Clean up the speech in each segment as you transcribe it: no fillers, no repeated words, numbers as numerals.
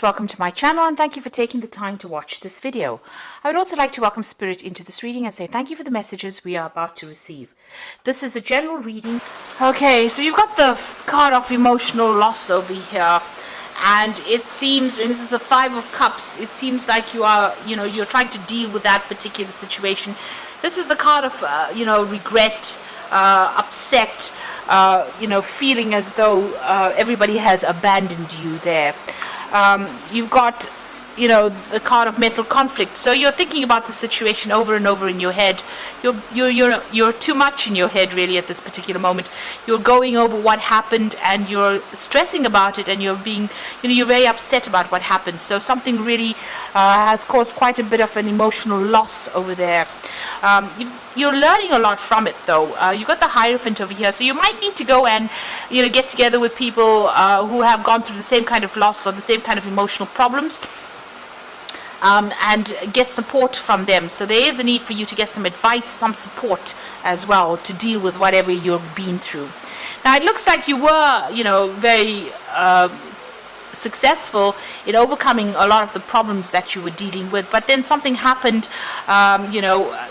Welcome to my channel and thank you for taking the time to watch this video. I would also like to welcome Spirit into this reading and say thank you for the messages we are about to receive. This is a general reading. Okay, so you've got the card of emotional loss over here, and it seems, and this is the Five of Cups, it seems like you are, you're trying to deal with that particular situation. This is a card of, regret, upset, feeling as though everybody has abandoned you there. You've got, the card of mental conflict. So you're thinking about the situation over and over in your head. You're too much in your head really at this particular moment. You're going over what happened and you're stressing about it, and you're being, you're very upset about what happened. So something really has caused quite a bit of an emotional loss over there. You're learning a lot from it though. You've got the Hierophant over here, so you might need to go and get together with people who have gone through the same kind of loss or the same kind of emotional problems, and get support from them. So there is a need for you to get some advice, some support as well to deal with whatever you've been through. Now it looks like you were very successful in overcoming a lot of the problems that you were dealing with, but then something happened.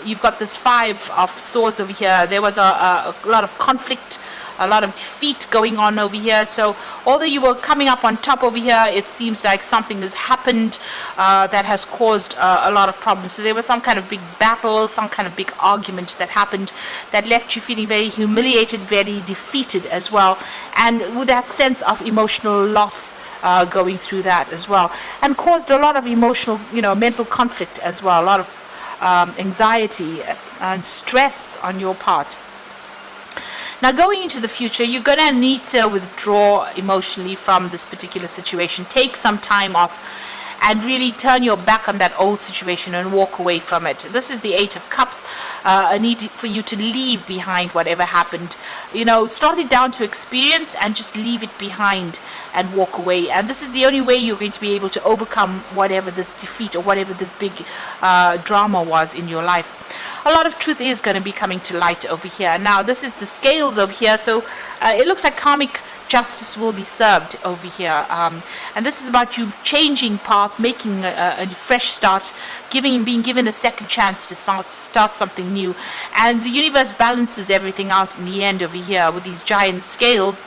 You've got this Five of Swords over here. There was a lot of conflict, a lot of defeat going on over here. So although you were coming up on top over here, it seems like something has happened that has caused a lot of problems. So there was some kind of big battle, some kind of big argument that happened that left you feeling very humiliated, very defeated as well, and with that sense of emotional loss going through that as well, and caused a lot of emotional, mental conflict as well, a lot of anxiety and stress on your part. Now going into the future, you're going to need to withdraw emotionally from this particular situation. Take some time off and really turn your back on that old situation and walk away from it. This is the Eight of Cups, a need for you to leave behind whatever happened. Start it down to experience and just leave it behind and walk away. And this is the only way you're going to be able to overcome whatever this defeat or whatever this big drama was in your life. A lot of truth is going to be coming to light over here. Now this is the Scales over here, so it looks like karmic justice will be served over here, and this is about you changing path, making a fresh start, being given a second chance to start something new. And the universe balances everything out in the end over here with these giant scales.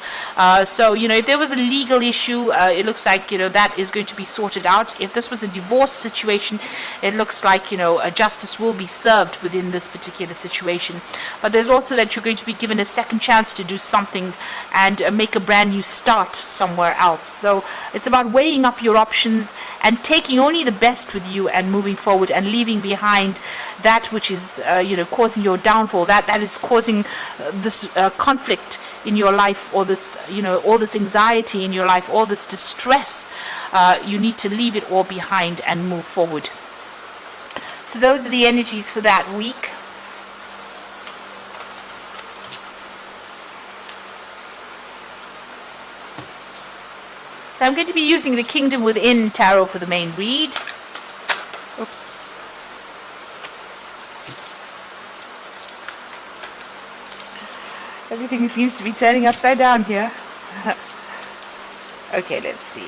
So if there was a legal issue, it looks like that is going to be sorted out. If this was a divorce situation, it looks like a justice will be served within this particular situation. But there's also that you're going to be given a second chance to do something and make a brand new start somewhere else. So it's about weighing up your options and taking only the best with you and moving forward, and leaving behind that which is causing your downfall, that is causing this conflict in your life, or this all this anxiety in your life, all this distress. You need to leave it all behind and move forward. So those are the energies for that week. So I'm going to be using the Kingdom Within Tarot for the main read. Oops. Everything seems to be turning upside down here. Okay, let's see.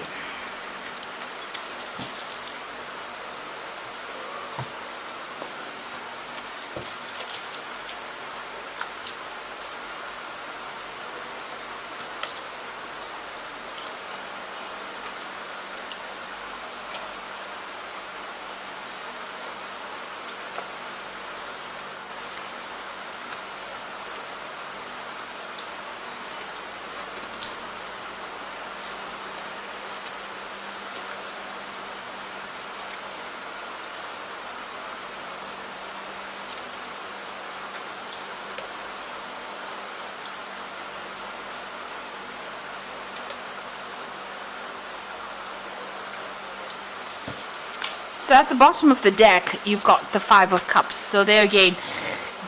So at the bottom of the deck, you've got the Five of Cups. So there again,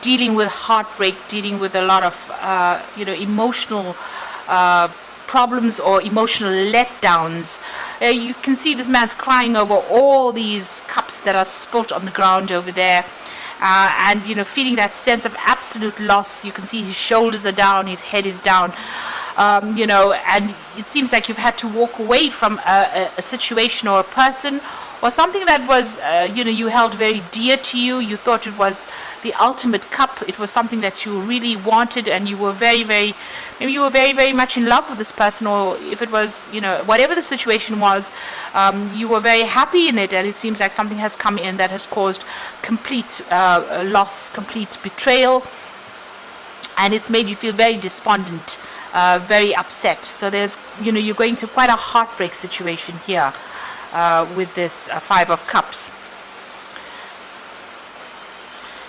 dealing with heartbreak, dealing with a lot of, emotional problems or emotional letdowns. You can see this man's crying over all these cups that are spilt on the ground over there. And feeling that sense of absolute loss. You can see his shoulders are down, his head is down. and it seems like you've had to walk away from a situation or a person or something that was, you held very dear to you. You thought it was the ultimate cup. It was something that you really wanted, and you were maybe you were very, very much in love with this person, or if it was, whatever the situation was, you were very happy in it, and it seems like something has come in that has caused complete loss, complete betrayal, and it's made you feel very despondent, very upset. So there's, you're going through quite a heartbreak situation here. With this Five of Cups.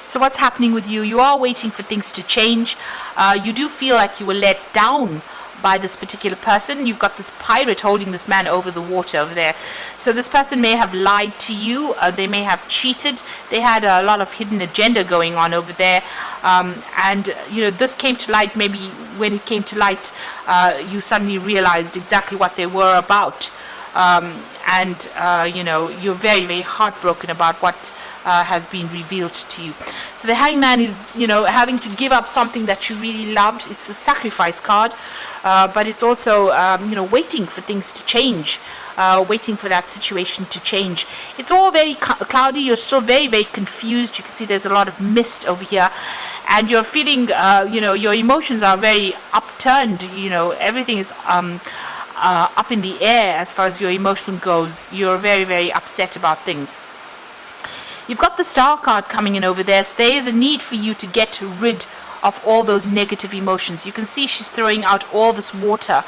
So what's happening with you? You are waiting for things to change. You do feel like you were let down by this particular person. You've got this pirate holding this man over the water over there. So this person may have lied to you. They may have cheated. They had a lot of hidden agenda going on over there. And this came to light. Maybe when it came to light, you suddenly realized exactly what they were about. You're very, very heartbroken about what has been revealed to you. So the Hangman is, having to give up something that you really loved. It's the sacrifice card, but it's also, waiting for things to change, waiting for that situation to change. It's all very cloudy. You're still very, very confused. You can see there's a lot of mist over here, and you're feeling, your emotions are very upturned. Everything is up in the air as far as your emotion goes. You're very, very upset about things. You've got the Star card coming in over there, so there is a need for you to get rid of all those negative emotions. You can see she's throwing out all this water.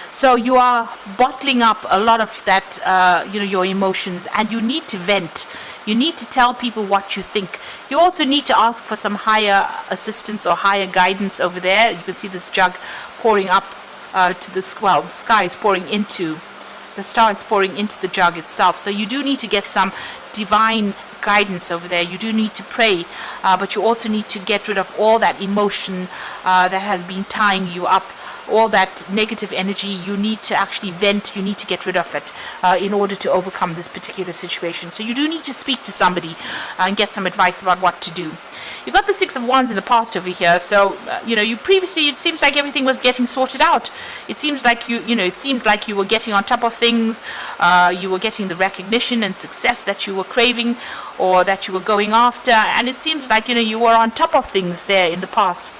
So you are bottling up a lot of that, your emotions, and you need to vent. You need to tell people what you think. You also need to ask for some higher assistance or higher guidance over there. You can see this jug pouring up to the sky is pouring into, the star is pouring into the jug itself. So you do need to get some divine guidance over there. You do need to pray, but you also need to get rid of all that emotion that has been tying you up. All that negative energy, you need to actually vent, you need to get rid of it in order to overcome this particular situation. So you do need to speak to somebody and get some advice about what to do. You've got the Six of Wands in the past over here, so you previously, it seems like everything was getting sorted out. It seems like it seemed like you were getting on top of things, you were getting the recognition and success that you were craving or that you were going after, and it seems like you were on top of things there in the past.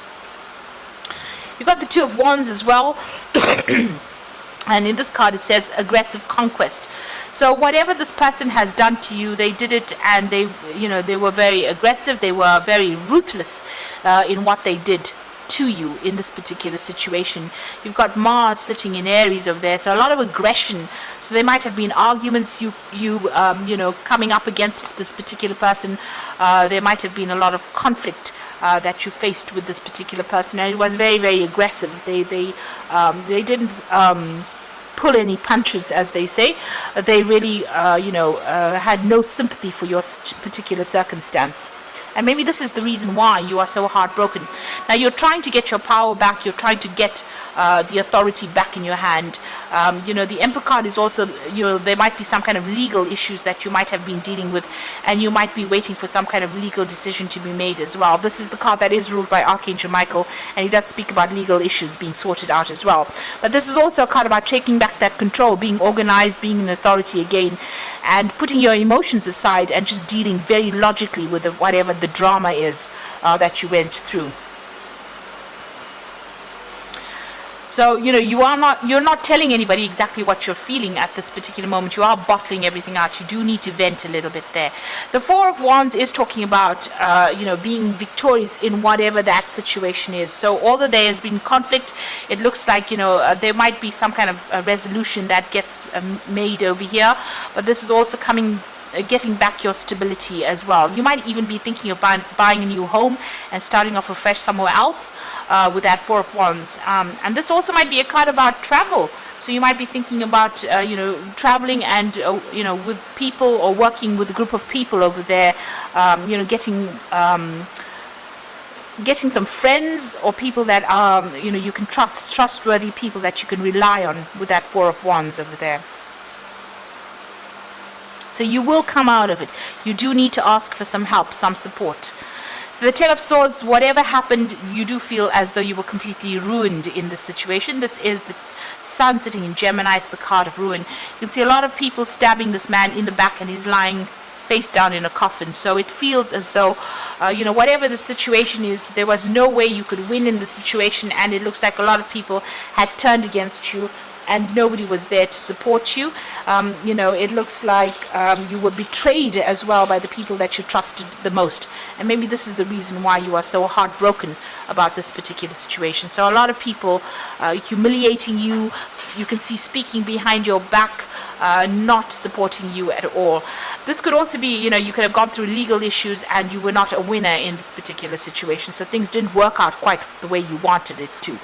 You've got the Two of Wands as well. And in this card it says aggressive conquest. So whatever this person has done to you, they did it, and they were very aggressive. They were very ruthless in what they did to you in this particular situation. You've got Mars sitting in Aries over there, so a lot of aggression. So there might have been arguments, coming up against this particular person. There might have been a lot of conflict that you faced with this particular person, and it was very, very aggressive. They didn't pull any punches, as they say. They really had no sympathy for your particular circumstance. And maybe this is the reason why you are so heartbroken. Now you're trying to get your power back. You're trying to get the authority back in your hand. The Emperor card is also, there might be some kind of legal issues that you might have been dealing with, and you might be waiting for some kind of legal decision to be made as well. This is the card that is ruled by Archangel Michael, and he does speak about legal issues being sorted out as well. But this is also a card about taking back that control, being organized, being an authority again, and putting your emotions aside and just dealing very logically with whatever the drama is that you went through. So you're not telling anybody exactly what you're feeling at this particular moment. You are bottling everything out. You do need to vent a little bit there. The Four of Wands is talking about being victorious in whatever that situation is. So although there has been conflict, it looks like there might be some kind of a resolution that gets made over here. But this is also getting back your stability as well. You might even be thinking of buying a new home and starting off afresh somewhere else with that Four of Wands. And this also might be a card about travel. So you might be thinking about traveling and with people, or working with a group of people over there, getting some friends or people that are you can trustworthy people that you can rely on with that Four of Wands over there. So you will come out of it. You do need to ask for some help, some support. So the Ten of Swords, whatever happened, you do feel as though you were completely ruined in this situation. This is the Sun sitting in Gemini. It's the card of ruin. You can see a lot of people stabbing this man in the back, and he's lying face down in a coffin. So it feels as though, whatever the situation is, there was no way you could win in the situation, and it looks like a lot of people had turned against you, and nobody was there to support you. It looks like you were betrayed as well by the people that you trusted the most. And maybe this is the reason why you are so heartbroken about this particular situation. So a lot of people humiliating you. You can see speaking behind your back, not supporting you at all. This could also be, you could have gone through legal issues and you were not a winner in this particular situation. So things didn't work out quite the way you wanted it to.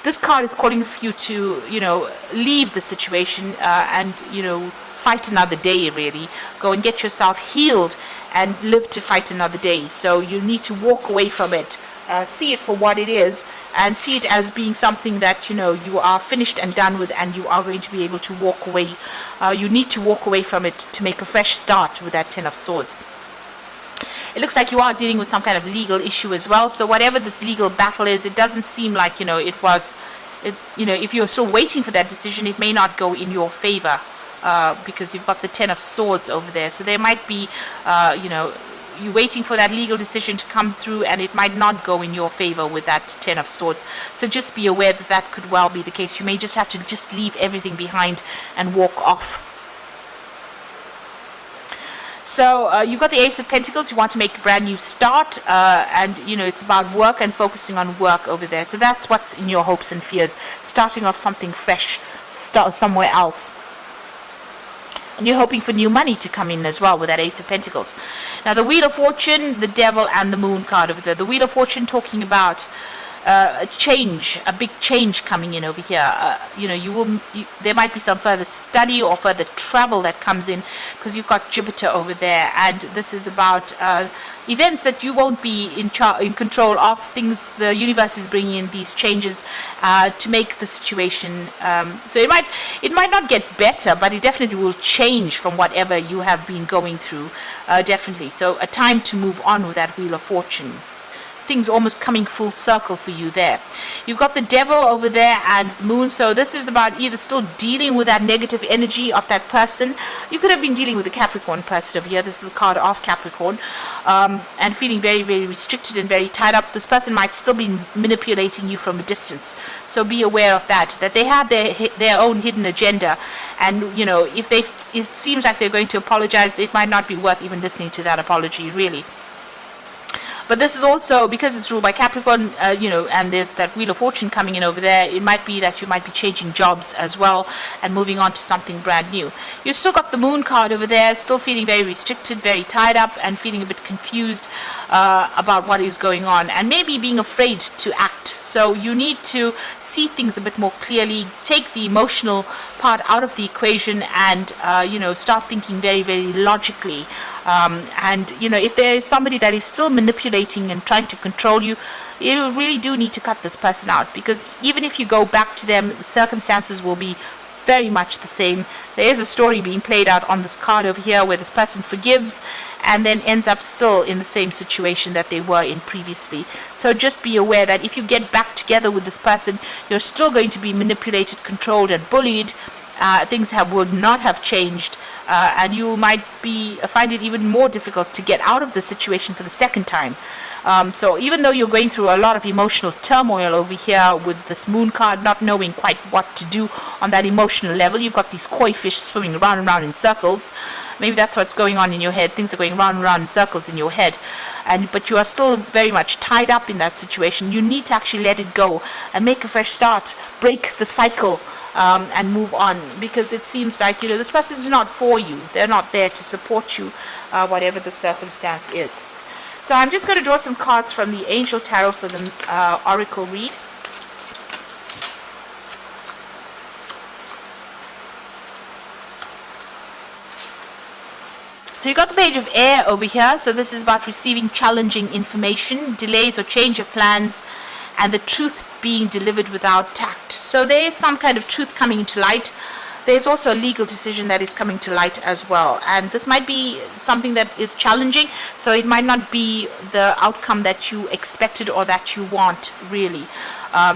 This card is calling for you to, leave the situation and, fight another day, really. Go and get yourself healed and live to fight another day. So you need to walk away from it. See it for what it is, and see it as being something that you are finished and done with, and you are going to be able to walk away. You need to walk away from it to make a fresh start with that Ten of Swords. It looks like you are dealing with some kind of legal issue as well. So whatever this legal battle is, it doesn't seem like if you're still waiting for that decision, it may not go in your favor because you've got the Ten of Swords over there. So there might be you're waiting for that legal decision to come through, and it might not go in your favor with that Ten of Swords. So just be aware that that could well be the case. You may just have to just leave everything behind and walk off. So you've got the Ace of Pentacles. You want to make a brand new start, and it's about work and focusing on work over there. So that's what's in your hopes and fears, starting off something fresh, start somewhere else. And you're hoping for new money to come in as well with that Ace of Pentacles. Now the Wheel of Fortune, the Devil, and the Moon card over there. The Wheel of Fortune talking about a change, a big change coming in over here. There might be some further study or further travel that comes in, because you've got Jupiter over there, and this is about events that you won't be in control of. Things the universe is bringing in these changes to make the situation. So it might not get better, but it definitely will change from whatever you have been going through. Definitely. So a time to move on with that Wheel of Fortune. Things almost coming full circle for you there. You've got the Devil over there and the Moon. So this is about either still dealing with that negative energy of that person. You could have been dealing with a Capricorn person over here. This is the card of Capricorn. And feeling very, very restricted and very tied up. This person might still be manipulating you from a distance. So be aware of that they have their own hidden agenda. And, if it seems like they're going to apologize, it might not be worth even listening to that apology, really. But this is also, because it's ruled by Capricorn, and there's that Wheel of Fortune coming in over there, it might be that you might be changing jobs as well and moving on to something brand new. You've still got the Moon card over there, still feeling very restricted, very tied up, and feeling a bit confused about what is going on, and maybe being afraid to act. So you need to see things a bit more clearly, take the emotional part out of the equation, and start thinking very, very logically. If there is somebody that is still manipulating and trying to control you, you really do need to cut this person out, because even if you go back to them, the circumstances will be very much the same. There is a story being played out on this card over here where this person forgives and then ends up still in the same situation that they were in previously. So just be aware that if you get back together with this person, you're still going to be manipulated, controlled, and bullied. Things would not have changed, and you might find it even more difficult to get out of the situation for the second time. So even though you're going through a lot of emotional turmoil over here with this Moon card, not knowing quite what to do on that emotional level, you've got these koi fish swimming around and around in circles. Maybe that's what's going on in your head. Things are going round and round in circles in your head, but you are still very much tied up in that situation. You need to actually let it go and make a fresh start, break the cycle. And move on, because it seems like this person is not for you. They're not there to support you, whatever the circumstance is. So I'm just going to draw some cards from the Angel Tarot for the Oracle read. So you got the Page of Air over here. So this is about receiving challenging information, delays or change of plans, and the truth being delivered without tact. So there is some kind of truth coming into light. there's also a legal decision that is coming to light as well, and this might be something that is challenging, so it might not be the outcome that you expected or that you want, really.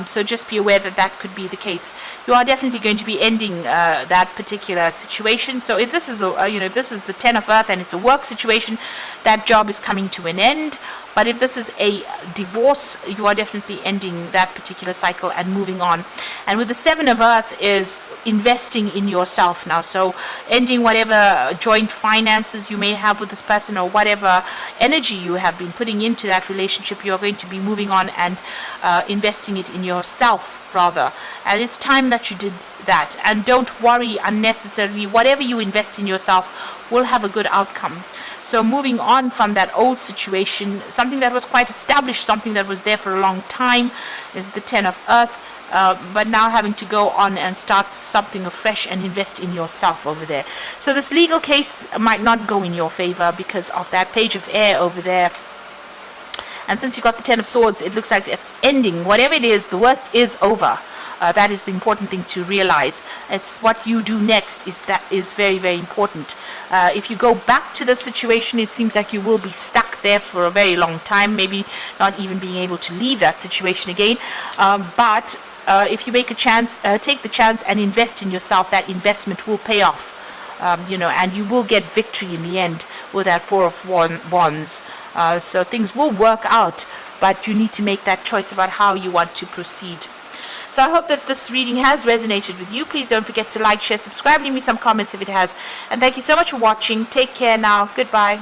So just be aware that that could be the case. You are definitely going to be ending that particular situation. So if this is if this is the Ten of Earth and it's a work situation, that job is coming to an end. But if this is a divorce, you are definitely ending that particular cycle and moving on. And with the Seven of Earth is investing in yourself now. So ending whatever joint finances you may have with this person, or whatever energy you have been putting into that relationship, you are going to be moving on and investing it in yourself, rather. And it's time that you did that. And don't worry unnecessarily. Whatever you invest in yourself will have a good outcome. So moving on from that old situation, something that was quite established, something that was there for a long time, is the Ten of Earth. But now having to go on and start something afresh and invest in yourself over there. So this legal case might not go in your favor because of that Page of Air over there. And since you got the Ten of Swords, it looks like it's ending. Whatever it is, the worst is over. That is the important thing to realize. It's what you do next that is very, very important. If you go back to the situation, it seems like you will be stuck there for a very long time, maybe not even being able to leave that situation again. But if you make a chance, take the chance and invest in yourself, that investment will pay off. And you will get victory in the end with that Four of Wands. So things will work out, but you need to make that choice about how you want to proceed. So I hope that this reading has resonated with you. Please don't forget to like, share, subscribe, leave me some comments if it has. And thank you so much for watching. Take care now. Goodbye.